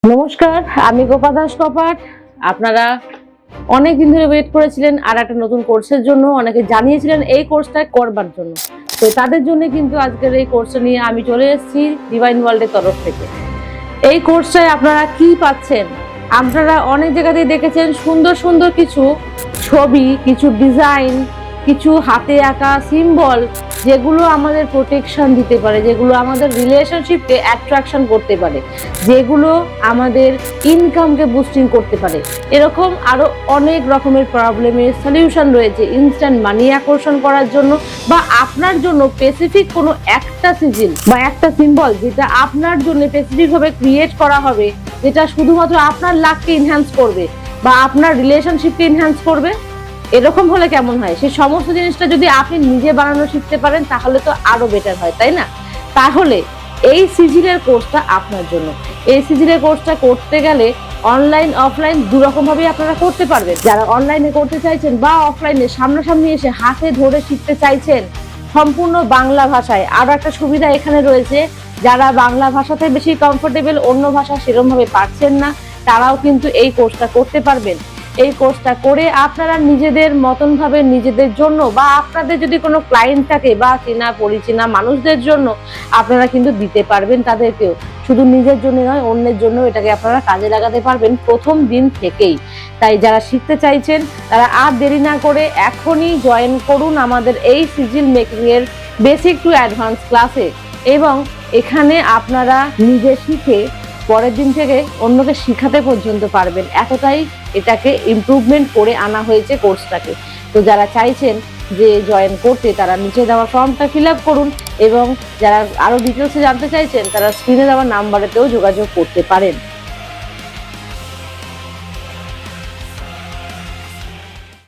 নমস্কার, আমি গোপা দাস কপাট। আপনারা অনেক দিন ধরে ওয়েট করেছিলেন আর একটা নতুন কোর্সের জন্য, অনেকে জানিয়েছিলেন এই কোর্সটা করবার জন্য। তো তাদের জন্য কিন্তু আজকের এই কোর্সটা নিয়ে আমি চলে এসেছি ডিভাইন ওয়ার্ল্ডের তরফ থেকে। এই কোর্সটায় আপনারা কি পাচ্ছেন? আপনারা অনেক জায়গাতেই দেখেছেন সুন্দর সুন্দর কিছু ছবি, কিছু ডিজাইন, কিছু হাতে আঁকা সিম্বল, যেগুলো আমাদের প্রোটেকশন দিতে পারে, যেগুলো আমাদের রিলেশনশিপকে অ্যাট্রাকশন করতে পারে, যেগুলো আমাদের ইনকামকে বুস্টিং করতে পারে। এরকম আরো অনেক রকমের প্রবলেমের সলিউশন রয়েছে ইনস্ট্যান্ট মানি আকর্ষণ করার জন্য, বা আপনার জন্য স্পেসিফিক কোনো একটা সিজিল বা একটা সিম্বল যেটা আপনার জন্য স্পেসিফিক ভাবে ক্রিয়েট করা হবে, যেটা শুধুমাত্র আপনার লাককে এনহ্যান্স করবে বা আপনার রিলেশনশিপকে এনহ্যান্স করবে। এরকম হলে কেমন হয়? সেই সমস্ত জিনিসটা যদি আপনি নিজে বানানো শিখতে পারেন তাহলে তো আরো বেটার হয়, তাই না? তাহলে এই সিজিলের কোর্সটা আপনার জন্য। এই সিজিলের কোর্সটা করতে গেলে অনলাইন অফলাইন দুরকম ভাবে আপনারা করতে পারবেন। যারা অনলাইনে করতে চাইছেন বা অফলাইনে সামনাসামনি এসে হাতে ধরে শিখতে চাইছেন সম্পূর্ণ বাংলা ভাষায়, আরো একটা সুবিধা এখানে রয়েছে, যারা বাংলা ভাষাতে বেশি কমফোর্টেবল, অন্য ভাষা সেরকম ভাবে পারছেন না, তারাও কিন্তু এই কোর্সটা করতে পারবেন। এই কোর্সটা করে আপনারা নিজেদের মতন ভাবে নিজেদের জন্য, বা আপনাদের যদি কোনো ক্লায়েন্ট থাকে বা চেনা পরিচিনা মানুষদের জন্য আপনারা কিন্তু দিতে পারবেন তাদেরকেও। শুধু নিজের জন্য নয়, অন্যের জন্য এটাকে আপনারা কাজে লাগাতে পারবেন প্রথম দিন থেকেই। তাই যারা শিখতে চাইছেন তারা আর দেরি না করে এখনই জয়েন করুন আমাদের এই সিজিল মেকিং এর বেসিক টু অ্যাডভান্স ক্লাসে। এবং এখানে আপনারা নিজে শিখে পরের দিন থেকে অন্যকে শিখাতে পর্যন্ত পারবেন, এতটাই এটাকে ইমপ্রুভমেন্ট করে আনা হয়েছে কোর্সটাকে। তো যারা চাইছেন যে জয়েন করতে, তারা নিচে দেওয়া ফর্মটা ফিল আপ করুন, এবং যারা আরো ডিটেলসে জানতে চাইছেন তারা স্ক্রিনে দেওয়া নাম্বারেতেও যোগাযোগ করতে পারেন।